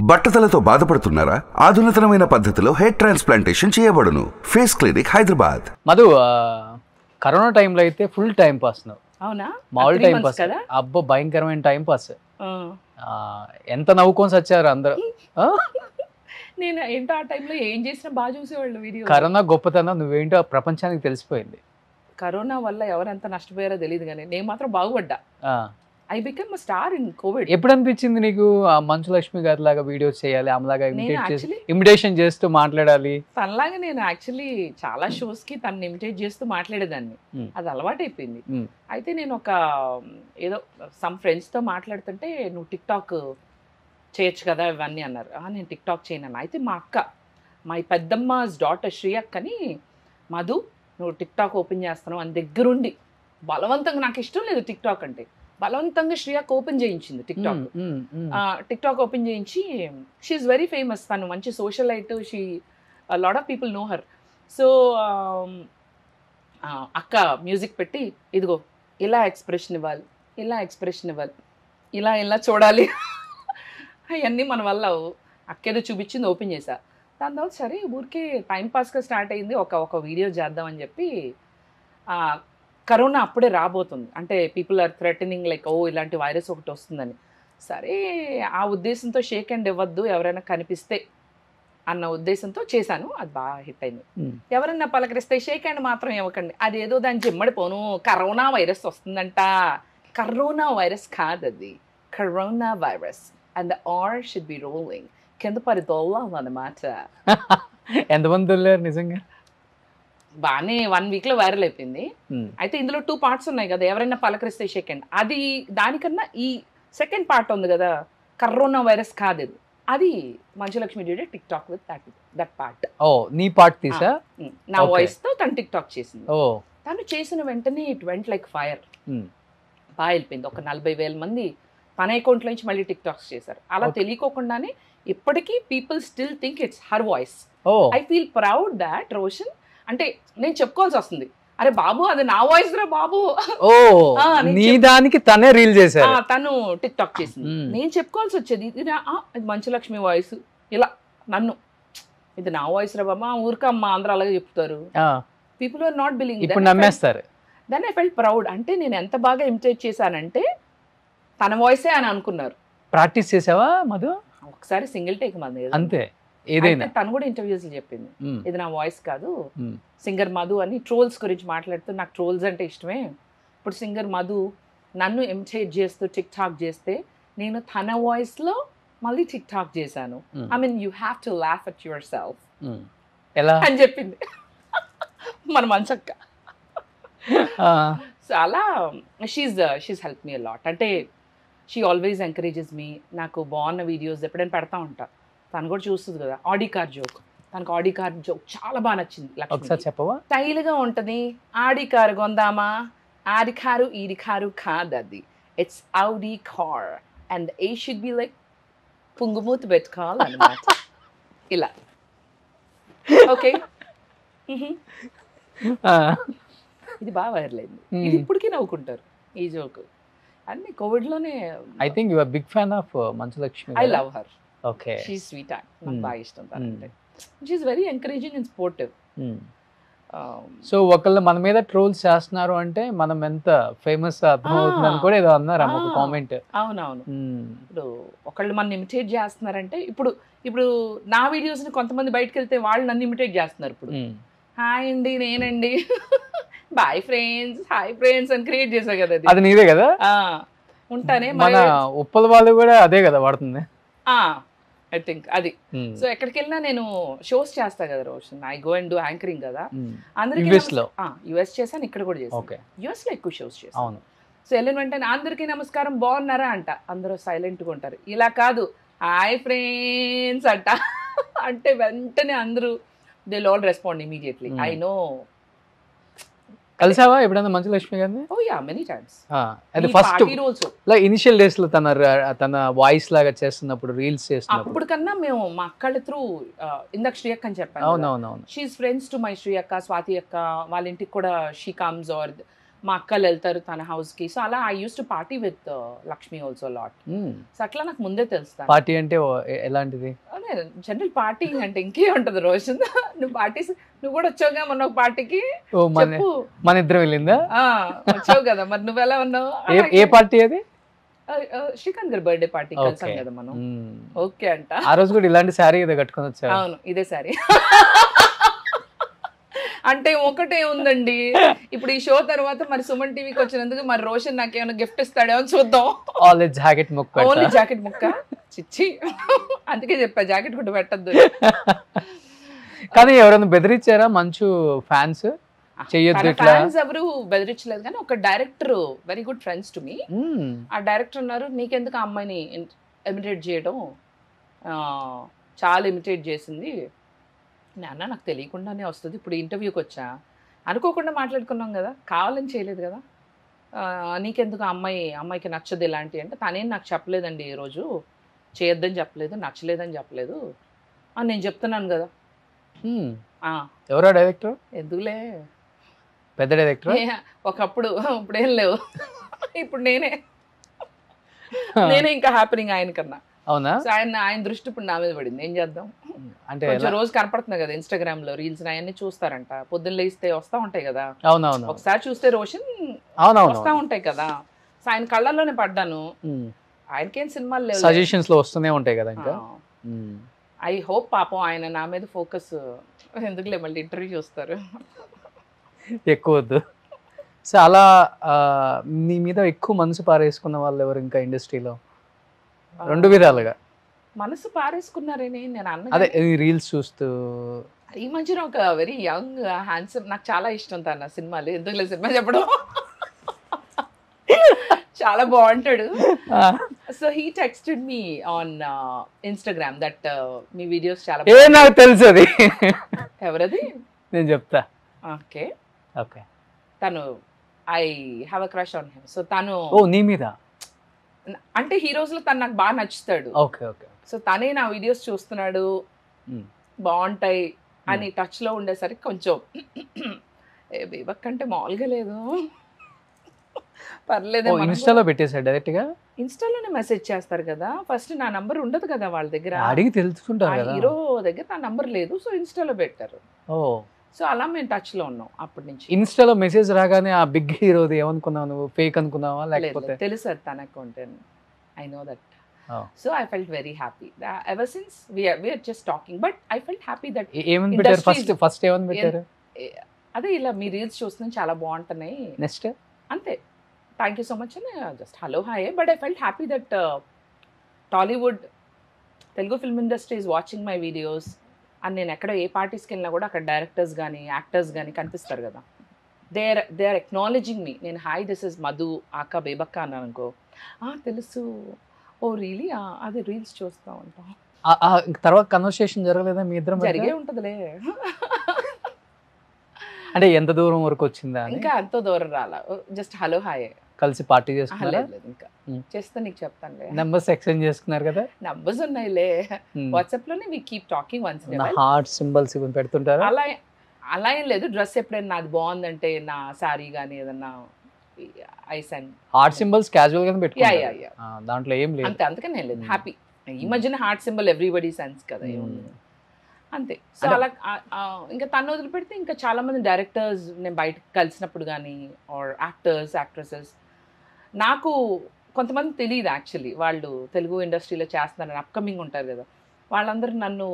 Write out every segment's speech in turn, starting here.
బట్టతలతో బాధపడుతున్నారా? ఆధునితనమైన పద్ధతిలో hair transplantation చేయబడును. Face clinic, Hyderabad. Madhu, corona టైంలో అయితే ఫుల్ టైం పాస్. అవునా? మామూలు టైం పాస్ కదా? అబ్బో, భయంకరమైన టైం పాస్. ఎంత నవ్వుకొని వచ్చారు అందరూ. నేను ఏంటో ఆ టైంలో ఏం చేసినా బాగా చూసేవాళ్ళు వీడియో. కరోనా గొప్పతనం నువ్వేంటో ప్రపంచానికి తెలిసిపోయింది. కరోనా వల్ల ఎవరెంత నష్టపోయారో తెలియదు కానీ నేను మాత్రం బాగుపడ్డా. I become star in Covid. ఎప్పుడు అనిపించింది నీకు మంచు లక్ష్మి గారి లాగా వీడియోస్ చేయాలి, ఆమెలాగా ఇమిటేషన్ చేస్తూ మాట్లాడాలి? తనలాగా నేను యాక్చువల్లీ చాలా షోస్ కి తను ఇమిటేట్ చేస్తూ మాట్లాడేదాన్ని. అది అలవాటు అయిపోయింది. అయితే నేను ఒక ఏదో సమ్ ఫ్రెండ్స్ తో మాట్లాడుతుంటే నువ్వు టిక్ టాక్ చేయొచ్చు కదా ఇవన్నీ అన్నారు. నేను టిక్ టాక్ చేయను. అయితే మా అక్క, మా పెద్దమ్మ డాటర్ శ్రీ అక్కని, మధు నువ్వు టిక్ టాక్ ఓపెన్ చేస్తున్నావు అని దగ్గరుండి బలవంతంగా, నాకు ఇష్టం లేదు టిక్ టాక్ అంటే, బలవంతంగా శ్రీయాక్ ఓపెన్ చేయించింది tick talk. Tick talk open చేయించి, షీఈస్ వెరీ ఫేమస్, తను మంచి socialite, she lot of people know her. So అక్క మ్యూజిక్ పెట్టి, ఇదిగో ఇలా ఎక్స్ప్రెషన్ ఇవ్వాలి, ఇలా ఎక్స్ప్రెషన్ ఇవ్వాలి, ఇలా ఇలా చూడాలి, అవన్నీ మన వల్ల అక్కేదో చూపించింది, ఓపెన్ చేశా. దాని తర్వాత సరే ఊరికే టైంపాస్గా స్టార్ట్ అయింది, ఒక వీడియో చేద్దామని చెప్పి. కరోనా అప్పుడే రాబోతుంది, అంటే పీపుల్ ఆర్ థ్రెటనింగ్ లైక్ ఇలాంటి వైరస్ ఒకటి వస్తుందని. సరే ఆ ఉద్దేశంతో షేక్ హ్యాండ్ ఇవ్వద్దు ఎవరైనా కనిపిస్తే అన్న ఉద్దేశంతో చేశాను. అది బాగా హిట్ అయింది. ఎవరన్నా పలకరిస్తే షేక్ హ్యాండ్ మాత్రం ఇవ్వకండి, అదేదో దాన్ని జిమ్మడిపోను, కరోనా వైరస్ వస్తుందంట. కరోనా వైరస్ కాదు అది, corona virus. And the R should be rolling, కింద పడి దొల్లాలన్నమాట. ఎంతమంది దొల్లారు నిజంగా? బాగానే 1 వీక్లో వైరల్ అయిపోయింది. అయితే ఇందులో 2 పార్ట్స్ ఉన్నాయి కదా, ఎవరైనా పలకరిస్తే సెకండ్, అది దానికన్నా ఈ సెకండ్ పార్ట్ ఉంది కదా, కరోనా వైరస్ కాదు అది Manchu Lakshmi did tick talk with that part. నీ పార్ట్ తీసా? నా వాయిస్ తో తను టిక్ టాక్ చేసింది. తను చేసిన వెంటనే ఇట్ వెంట్ లైక్ ఫైర్, బాగా వెళ్ళిపోయింది. ఒక 40,000 మంది తన అకౌంట్ నుంచి మళ్ళీ టిక్ టాక్స్ చేశారు. అలా తెలియకోకుండానే ఇప్పటికీ people still think it's her voice. I feel proud that Roshan, అంటే నేను చెప్పుకోవాల్సి వస్తుంది, అరే బాబు అది నా వాయిస్ రా బాబు. నీ దానికి తనే రీల్ చేశారు, తను టిక్ టాక్ చేసింది. నేను చెప్పుకోవాల్సి వచ్చేది, ఇది మంచులక్ష్మి వాయిస్, ఇలా నన్ను ఇది నా వాయిస్ రా బాబా, ఊరికమ్మ అందరూ అలాగే చెప్తారు. పీపుల్ ఆర్ నాట్ బిలీవింగ్, ఇప్పుడు నమ్మేస్తారు. దెన్ ఐ ఫెల్ట్ ప్రౌడ్, అంటే నేను ఎంత బాగా ఇమిటేట్ చేశానంటే తన వాయిసే అని అనుకున్నారు. ప్రాక్టీస్ చేసావా మధు? ఒకసారి సింగిల్ టేక్ మంది అంతే. ఏదైనా తను కూడా ఇంటర్వ్యూస్ చెప్పింది, ఇది నా వాయిస్ కాదు, సింగర్ మధు అని. ట్రోల్స్ గురించి మాట్లాడుతూ, నాకు ట్రోల్స్ అంటే ఇష్టమే. ఇప్పుడు సింగర్ మధు నన్ను ఇమిటేట్ చేస్తూ టిక్ టాక్ చేస్తే నేను తన వాయిస్ లో మళ్ళీ టిక్ టాక్ చేశాను. I mean you have to laugh at your self అని చెప్పింది మన మంచక్క. సో అలా షీస్ హెల్ప్ మీ అలాట్. అంటే షీ ఆల్వేస్ ఎంకరేజెస్ మీ. నాకు బాగున్న వీడియోస్ ఎప్పుడైనా పెడతా ఉంటా, తను కూడా చూస్తుంది కదా. ఆడి కార్ జోక్, తనకు ఆడి కార్ జోక్ చాలా బాగా నచ్చింది. ఒకసారి చెప్పవా? స్టైల్గా ఉంటుంది. ఆడి కారు కొందామా, ఆడి కారు ఈడి కారు కాదు అది, it's Audi car and A should be like పుంగుమూతి పెట్టుకోవాలి అనమాట. ఇలా ఓకే, ఇది బాగా వైరల్ అయింది. ఇది ఇప్పటికీ నవ్వుకుంటారు ఈ జోక్. అన్ని కోవిడ్లోనే. I think you are big fan of Manchu Lakshmi. I love her. Okay, she is sweet heart, నాకు బాగా ఇష్టం తనంటే. She is very encouraging and supportive. So ఒకళ్ళు మన మీద ట్రోల్స్ చేస్తున్నారు అంటే మనం ఎంత ఫేమస్ అర్థమవుతుందని కూడా ఏదో అన్నారు ఒక కామెంట్. అవునవును. ఇప్పుడు ఒకళ్ళు మన ఇమిటేట్ చేస్తున్నారంటే, ఇప్పుడు నా వీడియోస్ ని కొంతమంది బయటకు వెళ్తే వాళ్ళు నన్ను ఇమిటేట్ చేస్తున్నారు. ఇప్పుడు హాయ్ అండి నేనండి, బాయ్ ఫ్రెండ్స్, హాయ్ ఫ్రెండ్స్ అని క్రియేట్ చేశా కదా, అది నీదే కదా. ఉంటానే మన ఉప్పల వాళ్ళు కూడా అదే కదా వాడుతుంది ఐ థింక్ అది. సో ఎక్కడికి వెళ్ళినా నేను షోస్ చేస్తా కదా Roshan, I go and do anchoring కదా. అందరికీ యుఎస్ చేశాను, ఇక్కడ కూడా చేశాను. యుఎస్ లో ఎక్కువ షోస్ చేశాను. సో వెళ్ళిన వెంటనే అందరికీ నమస్కారం బాగున్నారా అంట, అందరూ సైలెంట్గా ఉంటారు. ఇలా కాదు, హాయ్ ఫ్రెండ్స్ అంట, అంటే వెంటనే అందరూ they all respond immediately. I know. కలిసావా ఎప్పుడైనా మంచులక్ష్మి గారిని? Oh yeah, many times. అది ఫస్ట్ లైక్ ఇనిషియల్ డేస్ లో తన వాయిస్ లాగా చేస్తున్నప్పుడు, రీల్స్ చేస్తున్నప్పుడు. అప్పుడు కన్నా మేము మా అక్కళ్ళ త్రూ, ఇందాక శ్రీయక్క అని చెప్పాను. అవునవునవును. షీఈస్ ఫ్రెండ్స్ టు మై శ్రీయక్క, స్వాతి అక్క వాళ్ళ ఇంటికి కూడా షీ కమ్స్. ఆర్ మా అక్కలు వెళ్తారు తన హౌస్కి. సో అలా I use to party with Lakshmi also lot. So అట్లా నాకు ముందే తెలుస్తాను. పార్టీ అంటే ఎలాంటిది? జనరల్ పార్టీ అంటే ఇంకే ఉంటుంది రోషన్. నువ్వు పార్టీస్ నువ్వు కూడా వచ్చావుగా మొన్న ఒక పార్టీకి. మన ఇద్దరం వెళ్ళిందా? వచ్చావు కదా, మరి నువ్వు ఎలా ఉన్నావు? ఏ పార్టీ అది? శ్రీకాంత్ గారి బర్త్డే పార్టీ కలిసాం కదా మనం. ఓకే అంట. ఆ రోజు కూడా ఇలాంటి శారీ ఏదో కట్టుకొని వచ్చావు. అవును, ఇదే శారీ. అంటే ఒకటే ఉందండి, ఇప్పుడు ఈ షో తర్వాత మరి సుమన్ టీవీకి వచ్చినందుకు మరి రోషన్ నాకు ఏమైనా గిఫ్ట్ ఇస్తాడో అని చూద్దాం. ఓన్లీ జాకెట్ ముక్క చిచ్చి, అందుకే చెప్పా జాకెట్ కూడా పెట్టద్దు. కానీ ఎవరైనా బెదిరించారా మంచు ఫ్యాన్స్? ఫ్యాన్స్ ఎవరు బెదిరించలేదు, కానీ ఒక director very good friends to me. ఆ డైరెక్టర్ ఉన్నారు, నీకెందుకు ఆ అమ్మాయిని ఇమిటేట్ చేయడం, చాలా ఇమిటేట్ చేసింది. నాన్న నాకు తెలియకుండానే వస్తుంది, ఇప్పుడు ఇంటర్వ్యూకి వచ్చా అనుకోకుండా మాట్లాడుకున్నాం కదా, కావాలని చేయలేదు కదా, నీకెందుకు అమ్మాయికి నచ్చదు ఇలాంటి అంటే, తనేం నాకు చెప్పలేదండి, ఈరోజు చేయొద్దని చెప్పలేదు, నచ్చలేదని చెప్పలేదు అని నేను చెప్తున్నాను కదా. ఎవరో డైరెక్టర్? ఎందుకులే, పెద్ద డైరెక్టర్. ఒకప్పుడు, ఇప్పుడేం లేవు, ఇప్పుడు నేనే ఇంకా హ్యాపీనింగ్ ఆయన కన్నా. అవునా? ఆయన దృష్టి ఇప్పుడు నా మీద పడింది, ఏం చేద్దాం. అంటే రోజు కనపడుతున్నాయి కదా ఇన్స్టాగ్రామ్ లో రీల్స్, అవన్నీ చూస్తారంట, పొద్దున్న లేస్తే వస్తా ఉంటాయి కదా. అవునవును, ఒకసారి చూస్తే రోషన్ వస్తా ఉంటాయి కదా. సో ఆయన కళ్ళల్లోనే పడ్డాను. ఆయనకేం సినిమాలు లేవు, సజెషన్స్ లో వస్తూనే ఉంటాయి కదా. ఇంకా ఐ హోప్ పాపం ఆయన నా మీద ఫోకస్, ఎందుకులే మళ్ళీ ఇంటర్వ్యూ చూస్తారు, ఎక్కువ వద్దు. సో అలా నీ మీద ఎక్కువ మనసు పారేసుకున్న వాళ్ళు ఎవరు ఇంకా ఇండస్ట్రీలో? రెండు విధాలుగా మనసు పారేసుకున్నారని నేను అన్న, అదే రీల్స్ చూస్తూ. ఈ మధ్యన ఒక వెరీ యంగ్ హ్యాండ్సమ్, నాకు చాలా ఇష్టం తన సినిమాలు, ఎందుకులే సినిమా చెప్పడం, చాలా బాగుంటాడు. So he texted me on Instagram that me videos చాలా నాకు తెలుసు అది. ఎవరది? నేను చెప్తా. Okay okay. తను I have a crush on him. So తను నీ మీద అంటే హీరోస్ లో తను నాకు బాగా నచ్చుతాడు. Okay okay. సో తనే నా వీడియోస్ చూస్తున్నాడు, బాగుంటాయి అని టచ్ లో ఉండేసరికి కొంచెం బేబక్కంటే మామూలుగా లేదు, పర్లేదు. ఇన్స్టాలో పెట్టేశాడు డైరెక్ట్ గా? ఇన్స్టాలోనే మెసేజ్ చేస్తారు కదా, ఫస్ట్ నా నంబర్ ఉండదు కదా వాళ్ళ దగ్గర, అడిగి తెలుసుకుంటారు. హీరో దగ్గర నా నంబర్ లేదు, సో ఇన్స్టాలో పెట్టారు. సో అలా మేము టచ్ లో ఉన్నాం అప్పటి నుంచి. ఇన్స్టాలో మెసేజ్ రాగానే ఆ బిగ్ హీరోది ఏమనుకున్నావు నువ్వు? ఫేక్ అనుకున్నావా లేకపోతే? తెలుసు అది తన account, I know that. So I felt very happy ever since we are just talking, but I felt happy that. ఏమని పెట్టారు ఫస్ట్ ఏమని పెట్టారు? అదే ఇలా మీ రీల్స్ చూస్తున్నాను చాలా బాగుంటున్నాయి, నెక్స్ట్ అంతే, థ్యాంక్ యూ సో మచ్ అని just hello hi. But I felt happy that Tollywood, Telugu film industry is watching my videos అని. నేను ఎక్కడ ఏ పార్టీస్కి వెళ్ళినా కూడా అక్కడ డైరెక్టర్స్ కానీ యాక్టర్స్ కానీ కనిపిస్తారు కదా, దే ఆర్ ఎక్నాలజింగ్ మీ. నేను హాయ్ దిస్ ఇస్ మధు ఆకా బేబక్క అన్నాను అనుకో, తెలుసు, ఓ రియలీ, అది రీల్స్ చూస్తూ ఉంటాం. తర్వాత కన్వర్సేషన్ జరగలేదా మీ ఇద్దరం? జరిగే ఉంటుందిలే, అంటే ఎంత దూరం వరకు వచ్చిందా? ఇంకా అంత దూరం రాలా, జస్ట్ హలో హాయ్. కలిసి పార్టీ చేసుకున్నారా? ఇంకా చేస్తే నీకు చెప్తానులే. నంబర్స్ ఎక్స్చేంజ్ చేసుకున్నారు కదా? నంబర్స్ ఉన్నాయిలే, వాట్సాప్ లోనే we keep talking once in a while. Heart symbols ఇవి పెడుతుంటారా? అలా ఏం లేదు, డ్రెస్ ఎప్పుడైనా నాది బాగుందంటే నా సారీ కానీ ఏదన్నా ice and heart symbols casual గానే పెట్టుకుంటారు, దాంట్లో ఏం లేదు. అంతే, అందుకని నేను లేదు, హ్యాపీ. ఈ మధ్యన హార్ట్ సింబల్ ఎవ్రీబడీ సెన్స్ కదా, అంతే. సో అలా ఇంకా తను వదిలిపెడితే ఇంకా చాలా మంది డైరెక్టర్స్ నేను బయటకు కలిసినప్పుడు కానీ ఆర్ యాక్టర్స్ యాక్ట్రెసెస్, నాకు కొంతమంది తెలియదు యాక్చువల్లీ, వాళ్ళు తెలుగు ఇండస్ట్రీలో చేస్తున్నారని అప్కమింగ్ ఉంటారు కదా, వాళ్ళందరూ నన్ను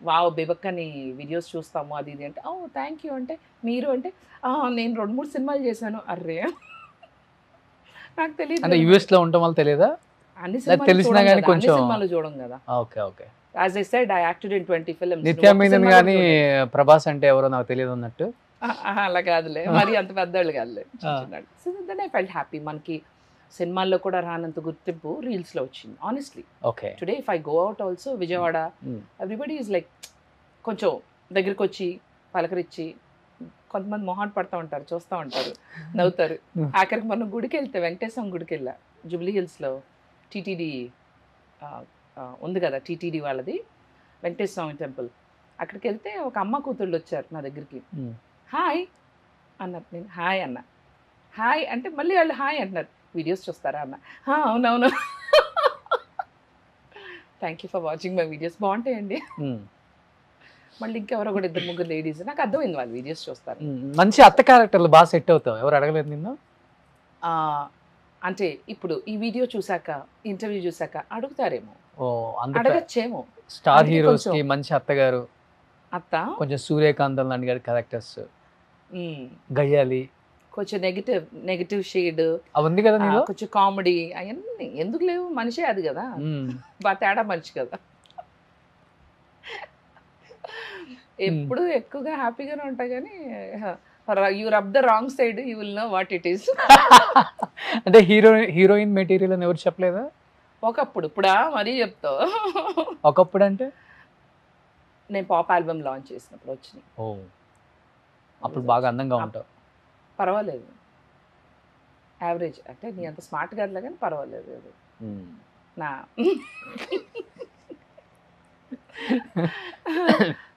వావ్ బేబక్కని వీడియోస్ చూస్తాము అది ఇది అంటే, ఓ థ్యాంక్ యూ అంటే, మీరు అంటే నేను 2-3 సినిమాలు చేశాను. అర్రే నాకు తెలియదు. అంటే యూఎస్ లో ఉండటం వల్ల తెలియదా? అన్ని సినిమాలు చూడం కదా. Okay okay. As I said, I acted in 20 films. నిత్యా మీనన్ గాని ప్రభాస్ అంటే ఎవరో నాకు తెలియదు అన్నట్టు. అలా కాదులే, మరి అంత పెద్దవాళ్ళు కాదులే. So then I felt happy. మనకి సినిమాల్లో కూడా రానంత గుర్తింపు రీల్స్ లో వచ్చింది honestly. Okay. Today if I go out also Vijayawada, everybody is like కొంచెం దగ్గరికి వచ్చి పలకరించి, కొంతమంది మొహాట్ పడతా ఉంటారు, చూస్తూ ఉంటారు, నవ్వుతారు. ఆఖరికి మనం గుడికి వెళ్తే వెంకటేశ్వరం గుడికి వెళ్ళా, జూబ్లీ హిల్స్లో టీటీడీ ఉంది కదా, టీటీడీ వాళ్ళది వెంకటేశ్వర స్వామి టెంపుల్. అక్కడికి వెళ్తే ఒక అమ్మ కూతుళ్ళు వచ్చారు నా దగ్గరికి. హాయ్ అన్నారు. నేను హాయ్ అన్న. హాయ్ అంటే మళ్ళీ వాళ్ళు హాయ్ అంటున్నారు, వీడియోస్ చూస్తారా అన్న. అవునవును, thank you for watching my videos, బాగుంటాయండి. మళ్ళీ ఇంకెవరో కూడా 2-3 లేడీస్, నాకు అర్థమైంది వాళ్ళు వీడియోస్ చూస్తారు. మంచి అత్త క్యారెక్టర్లు బాగా సెట్ అవుతావు, ఎవరు అడగలేదు నిన్ను? అంటే ఇప్పుడు ఈ వీడియో చూసాక, ఇంటర్వ్యూ చూసాక అడుగుతారేమో, అడగచ్చేమో. స్టార్ హీరోస్ కి మంచి అత్తగారు, అత్త కొంచెం సూర్యకాంతం లాంటి గారి క్యారెక్టర్స్, గయ్యాలి, కొంచెం నెగటివ్ షేడ్ అవన్నీ కదా నీలో, కొంచెం కామెడీ, అవన్నీ ఎందుకు లేవు, మనిషే అది కదా, బాగా తేడా మనిషి కదా. ఎప్పుడు ఎక్కువగా హ్యాపీగానే ఉంటాయి, కానీ you rub the wrong side you will know what it is. అంటే హీరోయిన్ మెటీరియల్ అని ఎవరు చెప్పలేదా? ఒకప్పుడు, ఇప్పుడా మరీ చెప్తావు. ఒకప్పుడు అంటే నేను పాప్ ఆల్బమ్ లాంచ్ చేసినప్పుడు వచ్చినాయి. అప్పుడు బాగా అందంగా ఉంటావు. పర్వాలేదు, యావరేజ్, అంటే నీ అంత స్మార్ట్ కాదులే కానీ పర్వాలేదు. నా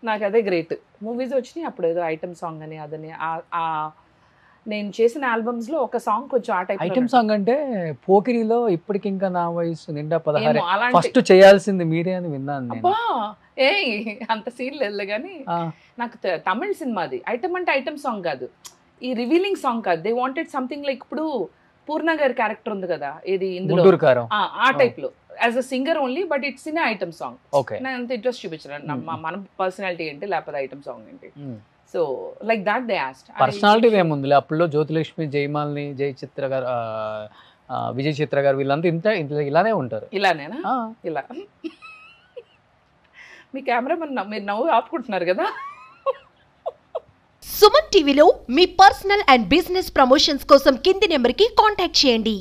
నాకు అదే గ్రేట్. మూవీస్ వచ్చినాయి అప్పుడు, ఏదో ఐటమ్ సాంగ్ అని అదని. నేను చేసిన ఆల్బమ్స్ లో ఒక సాంగ్ కొంచెం ఆ టైప్ ఐటమ్ సాంగ్ అంటే పోకిరిలో ఇప్పటికి ఇంకా నా వయసు నిండా 16 ఫస్ట్ చేయాల్సింది మీరే అని విన్నాను. అబ్బా ఏ అంత సీన్ లేదు కానీ, నాకు తమిళ సినిమాది ఐటమ్ అంటే ఐటమ్ సాంగ్ కాదు, ఈ రివీలింగ్ సాంగ్ కాదు. దే వాంటెడ్ సంథింగ్ లైక్, ఇప్పుడు పూర్ణ గారి క్యారెక్టర్ ఉంది కదా, ఏది ఇందులో ఆ టైప్ లో as a singer only, but it's in item song. నేను అంత ఇంట్రెస్ట్ చూపించాను, మన పర్సనాలిటీ ఏంటి లేకపోతే ఐటమ్ సాంగ్ ఏంటి. So like that they asked. Personality ఏముంది అప్పుడు, జ్యోతిలక్ష్మి, జయమాలిని, జయచిత్ర గారు, విజయ్ చిత్ర గారు, వీళ్ళంతా ఇంత ఇలానే ఉంటారు. ఇలానేనా? ఇలా మీ కెమెరామెన్ మీరు నవ్వు ఆపుకుంటున్నారు కదా. సుమన్ టీవీలో మీ పర్సనల్ అండ్ బిజినెస్ ప్రమోషన్స్ కోసం కింది నెంబర్కి కాంటాక్ట్ చేయండి.